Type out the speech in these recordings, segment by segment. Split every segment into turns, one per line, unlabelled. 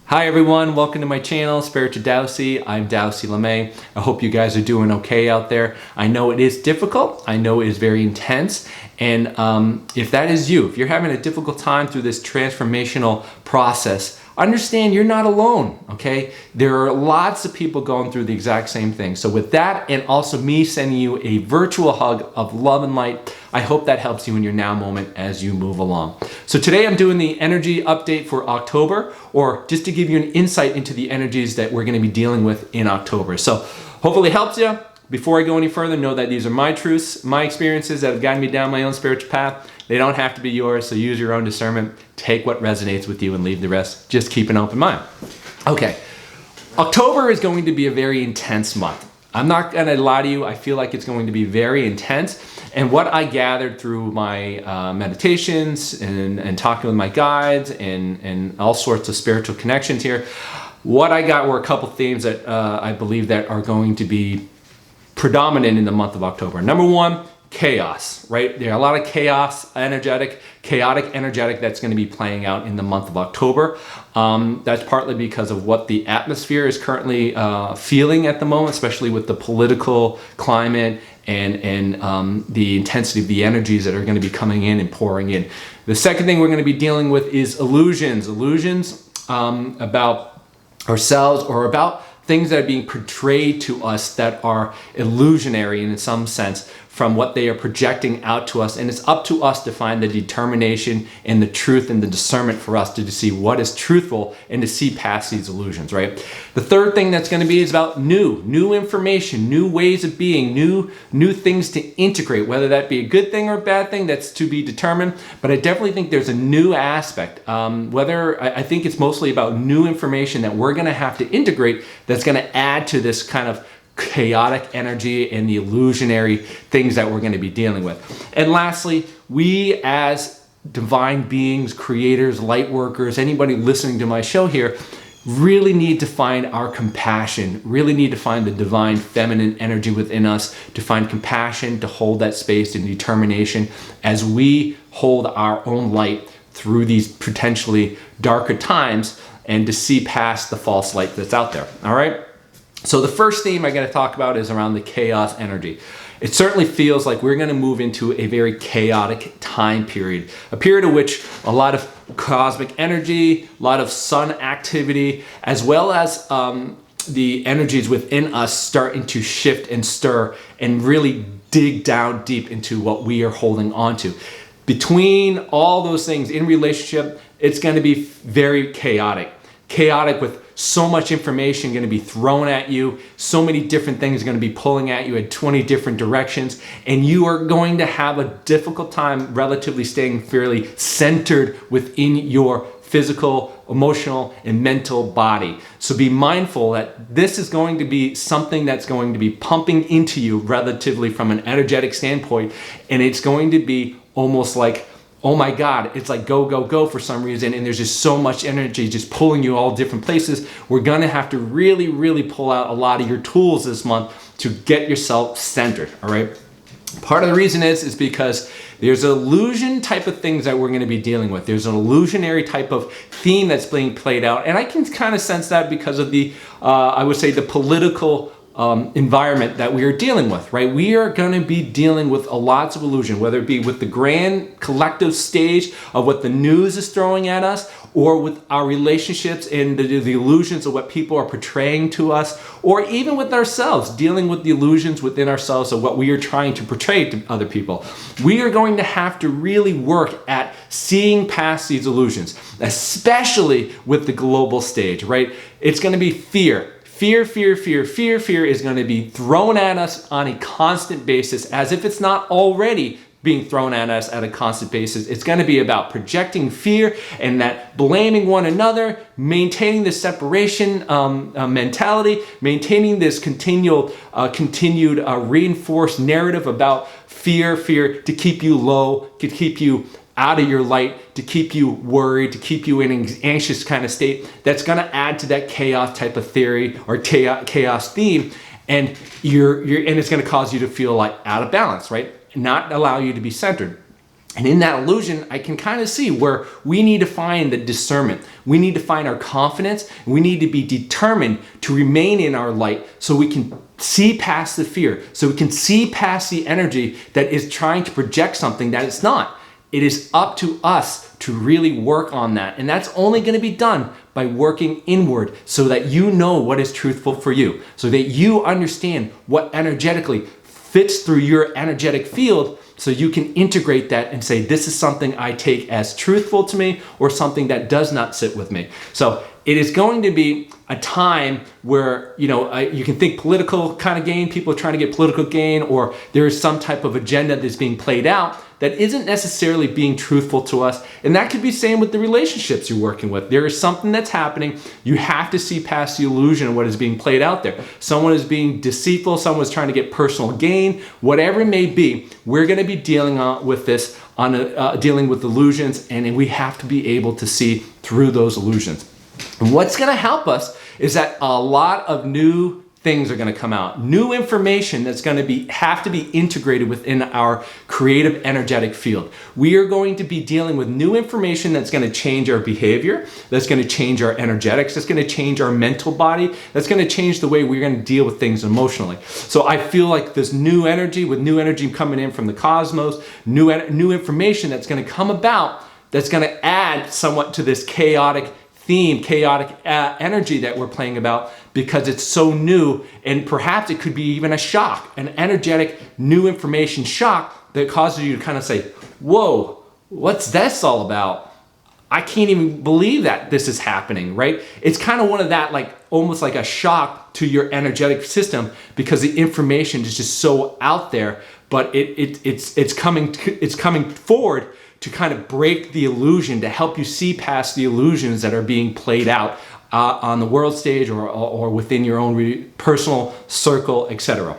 Hi everyone, welcome to my channel, Spiritual Dowsy. I'm Dowsy LeMay. I hope you guys are doing okay out there. I know it is difficult, I know it is very intense, and if that is you, if you're having a difficult time through this transformational process, understand you're not alone, okay? There are lots of people going through the exact same thing. So with that, and also me sending you a virtual hug of love and light, I hope that helps you in your now moment as you move along. So today I'm doing the energy update for October, or just to give you an insight into the energies that we're gonna be dealing with in October. So hopefully it helps you. Before I go any further, know that these are my truths, my experiences that have guided me down my own spiritual path. They don't have to be yours, so use your own discernment. Take what resonates with you and leave the rest. Just keep an open mind. Okay, October is going to be a very intense month. I'm not gonna lie to you, I feel like it's going to be very intense. And what I gathered through my meditations and talking with my guides and all sorts of spiritual connections here, what I got were a couple themes that I believe that are going to be predominant in the month of October. Number one, chaos, right? There are a lot of chaotic energetic that's going to be playing out in the month of October. That's partly because of what the atmosphere is currently feeling at the moment, especially with the political climate and the intensity of the energies that are going to be coming in and pouring in. The second thing we're going to be dealing with is illusions about ourselves or about things that are being portrayed to us that are illusionary in some sense from what they are projecting out to us. And it's up to us to find the determination and the truth and the discernment for us to see what is truthful and to see past these illusions, right? The third thing that's going to be is about new information, new ways of being, new things to integrate, whether that be a good thing or a bad thing, that's to be determined. But I definitely think there's a new aspect. I think it's mostly about new information that we're going to have to integrate that's going to add to this kind of chaotic energy and the illusionary things that we're going to be dealing with. And lastly, we as divine beings, creators, light workers, anybody listening to my show here, really need to find our compassion, really need to find the divine feminine energy within us, to find compassion, to hold that space and determination as we hold our own light through these potentially darker times and to see past the false light that's out there. All right? So the first theme I'm going to talk about is around the chaos energy. It certainly feels like we're going to move into a very chaotic time period, a period in which a lot of cosmic energy, a lot of sun activity, as well as the energies within us starting to shift and stir and really dig down deep into what we are holding on to. Between all those things in relationship, it's going to be very chaotic. Chaotic with so much information going to be thrown at you, so many different things going to be pulling at you in 20 different directions, and you are going to have a difficult time relatively staying fairly centered within your physical, emotional, and mental body. So be mindful that this is going to be something that's going to be pumping into you relatively from an energetic standpoint, and it's going to be almost like, oh my God, it's like go, go, go for some reason, and there's just so much energy just pulling you all different places. We're gonna have to really, really pull out a lot of your tools this month to get yourself centered, all right? Part of the reason is because there's an illusion type of things that we're going to be dealing with. There's an illusionary type of theme that's being played out, and I can kind of sense that because of the, I would say, the political environment that we are dealing with, right? We are going to be dealing with lots of illusion, whether it be with the grand collective stage of what the news is throwing at us, or with our relationships and the illusions of what people are portraying to us, or even with ourselves, dealing with the illusions within ourselves of what we are trying to portray to other people. We are going to have to really work at seeing past these illusions, especially with the global stage, right? It's going to be fear. Fear is going to be thrown at us on a constant basis, as if it's not already being thrown at us at a constant basis. It's going to be about projecting fear and that blaming one another, maintaining this separation mentality, maintaining this continued reinforced narrative about fear to keep you low, to keep you out of your light, to keep you worried, to keep you in an anxious kind of state. That's going to add to that chaos type of theory or chaos theme, and and it's going to cause you to feel like out of balance, right? Not allow you to be centered. And in that illusion, I can kind of see where we need to find the discernment. We need to find our confidence. We need to be determined to remain in our light so we can see past the fear, so we can see past the energy that is trying to project something that it's not. It is up to us to really work on that. And that's only going to be done by working inward so that you know what is truthful for you, so that you understand what energetically fits through your energetic field, so you can integrate that and say, this is something I take as truthful to me or something that does not sit with me. So it is going to be a time where, you can think political kind of gain, people are trying to get political gain, or there is some type of agenda that's being played out that isn't necessarily being truthful to us. And that could be same with the relationships you're working with. There is something that's happening. You have to see past the illusion of what is being played out there. Someone is being deceitful, someone is trying to get personal gain, whatever it may be. We're going to be dealing with this, dealing with illusions, and we have to be able to see through those illusions. And what's going to help us is that a lot of new things are going to come out. New information that's going to have to be integrated within our creative energetic field. We are going to be dealing with new information that's going to change our behavior, that's going to change our energetics, that's going to change our mental body, that's going to change the way we're going to deal with things emotionally. So I feel like this new energy, with new energy coming in from the cosmos, new information that's going to come about, that's going to add somewhat to this chaotic theme, chaotic energy that we're playing about, because it's so new, and perhaps it could be even a shock, an energetic new information shock that causes you to kind of say, whoa, what's this all about? I can't even believe that this is happening, right? It's kind of one of that, like almost like a shock to your energetic system, because the information is just so out there, but it's coming forward to kind of break the illusion, to help you see past the illusions that are being played out on the world stage or within your own personal circle, etc.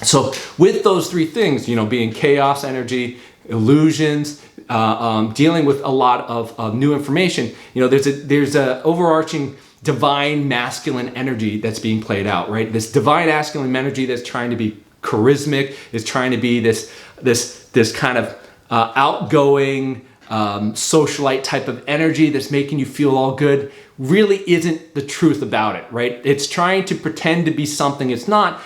So with those three things, being chaos energy, illusions, dealing with a lot of new information, there's a overarching divine masculine energy that's being played out, right? This divine masculine energy that's trying to be charismatic, is trying to be this kind of outgoing, socialite type of energy that's making you feel all good, really isn't the truth about it, right? It's trying to pretend to be something it's not,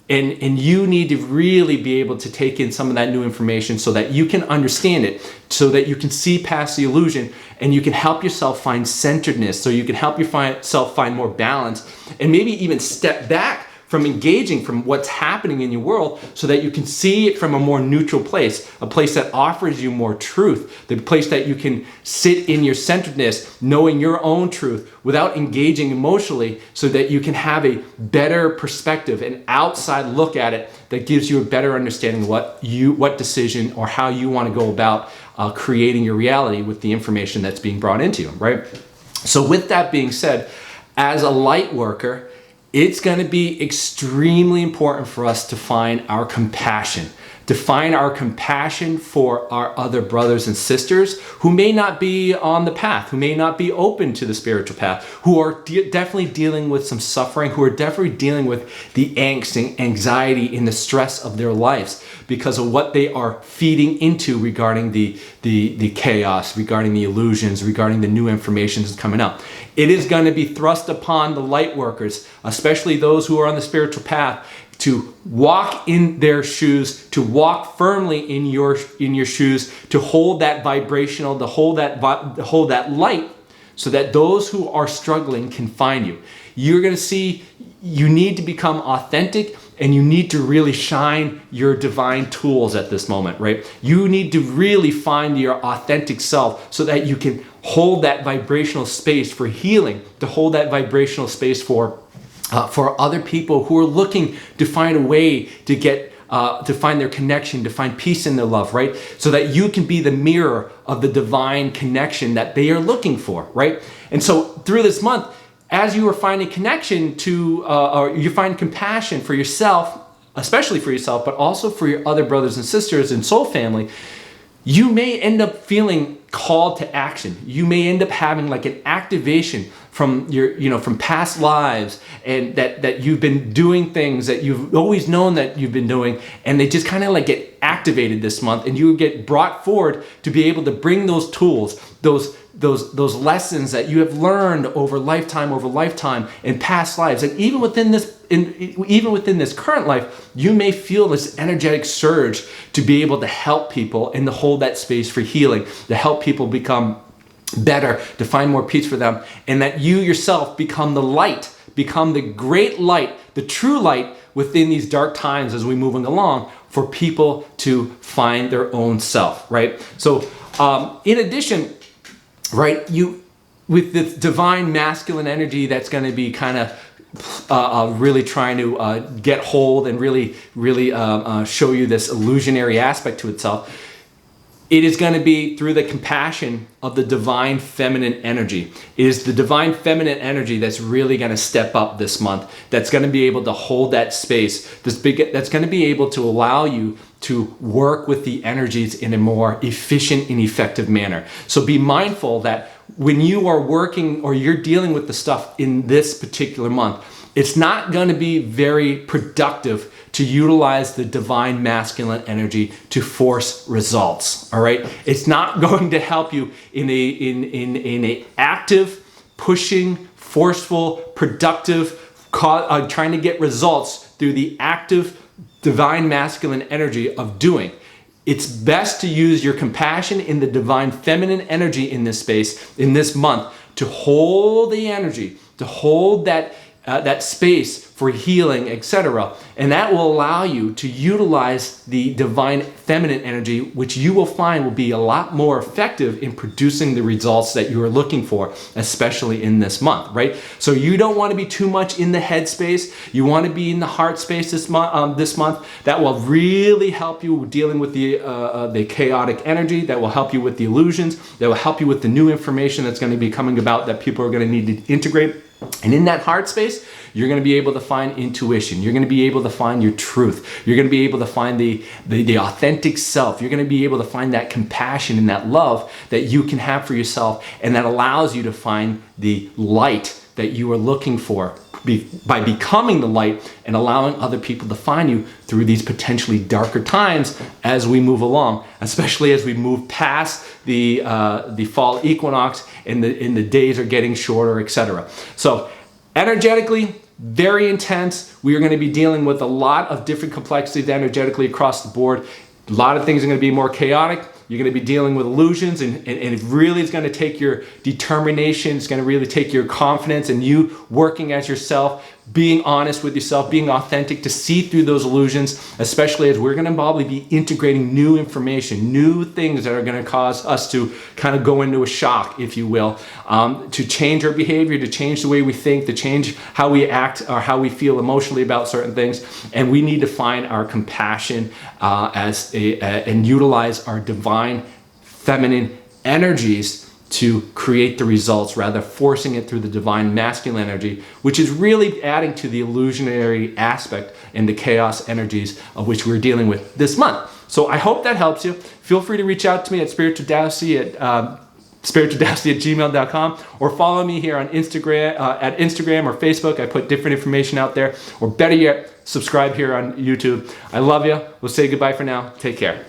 and you need to really be able to take in some of that new information so that you can understand it, so that you can see past the illusion, and you can help yourself find centeredness, so you can help yourself find more balance, and maybe even step back from engaging from what's happening in your world, so that you can see it from a more neutral place, a place that offers you more truth, the place that you can sit in your centeredness, knowing your own truth without engaging emotionally, so that you can have a better perspective, an outside look at it that gives you a better understanding of what decision or how you want to go about creating your reality with the information that's being brought into you, right? So with that being said, as a light worker, it's going to be extremely important for us to find our compassion, for our other brothers and sisters who may not be on the path, who may not be open to the spiritual path, who are definitely dealing with some suffering, who are definitely dealing with the angst and anxiety and the stress of their lives because of what they are feeding into regarding the chaos, regarding the illusions, regarding the new information that's coming up. It is going to be thrust upon the light workers, especially those who are on the spiritual path, to walk in their shoes, to walk firmly in your shoes, to hold that vibrational, to hold that light, so that those who are struggling can find you. You're going to see you need to become authentic, and you need to really shine your divine tools at this moment, right? You need to really find your authentic self so that you can hold that vibrational space for healing, to hold that vibrational space for other people who are looking to find a way to get to find their connection, to find peace in their love, right? So that you can be the mirror of the divine connection that they are looking for, right? And so through this month, as you are finding connection to, or you find compassion for yourself, especially for yourself, but also for your other brothers and sisters and soul family, you may end up feeling called to action. You may end up having like an activation from your, from past lives, and that you've been doing things that you've always known that you've been doing, and they just kind of like get activated this month, and you get brought forward to be able to bring those tools, those lessons that you have learned over lifetime in past lives. And even within this current life, you may feel this energetic surge to be able to help people and to hold that space for healing, to help people become better, to find more peace for them, and that you yourself become the light, become the great light, the true light within these dark times as we're moving along, for people to find their own self, right? So in addition, right, you, with the divine masculine energy that's going to be kind of really trying to get hold and really show you this illusionary aspect to itself, it is going to be through the compassion of the divine feminine energy. It is the divine feminine energy that's really going to step up this month, that's going to be able to hold that space, that's going to be able to allow you to work with the energies in a more efficient and effective manner. So be mindful that when you are working or you're dealing with the stuff in this particular month, it's not going to be very productive to utilize the divine masculine energy to force results. All right, it's not going to help you in a active, pushing, forceful, productive, trying to get results through the active divine masculine energy of doing. It's best to use your compassion in the divine feminine energy in this space, in this month, to hold the energy, to hold that space for healing, etc. And that will allow you to utilize the divine feminine energy, which you will find will be a lot more effective in producing the results that you are looking for, especially in this month, right? So you don't want to be too much in the head space. You want to be in the heart space this month. That will really help you dealing with the chaotic energy. That will help you with the illusions. That will help you with the new information that's going to be coming about that people are going to need to integrate. And in that heart space, you're going to be able to find intuition. You're going to be able to find your truth. You're going to be able to find the authentic self. You're going to be able to find that compassion and that love that you can have for yourself, and that allows you to find the light that you are looking for by becoming the light and allowing other people to find you through these potentially darker times as we move along, especially as we move past the fall equinox and the days are getting shorter, etc. So energetically, very intense. We are going to be dealing with a lot of different complexities energetically across the board. A lot of things are going to be more chaotic. You're going to be dealing with illusions, and it really is going to take your determination. It's going to really take your confidence and you working as yourself, being honest with yourself, being authentic to see through those illusions, especially as we're going to probably be integrating new information, new things that are going to cause us to kind of go into a shock, if you will, to change our behavior, to change the way we think, to change how we act or how we feel emotionally about certain things. And we need to find our compassion and utilize our divine feminine energies to create the results, rather forcing it through the divine masculine energy, which is really adding to the illusionary aspect and the chaos energies of which we're dealing with this month. So I hope that helps you. Feel free to reach out to me at spiritualdowsy at gmail.com, or follow me here on Instagram or Facebook. I put different information out there, or better yet, subscribe here on YouTube. I love you. We'll say goodbye for now. Take care.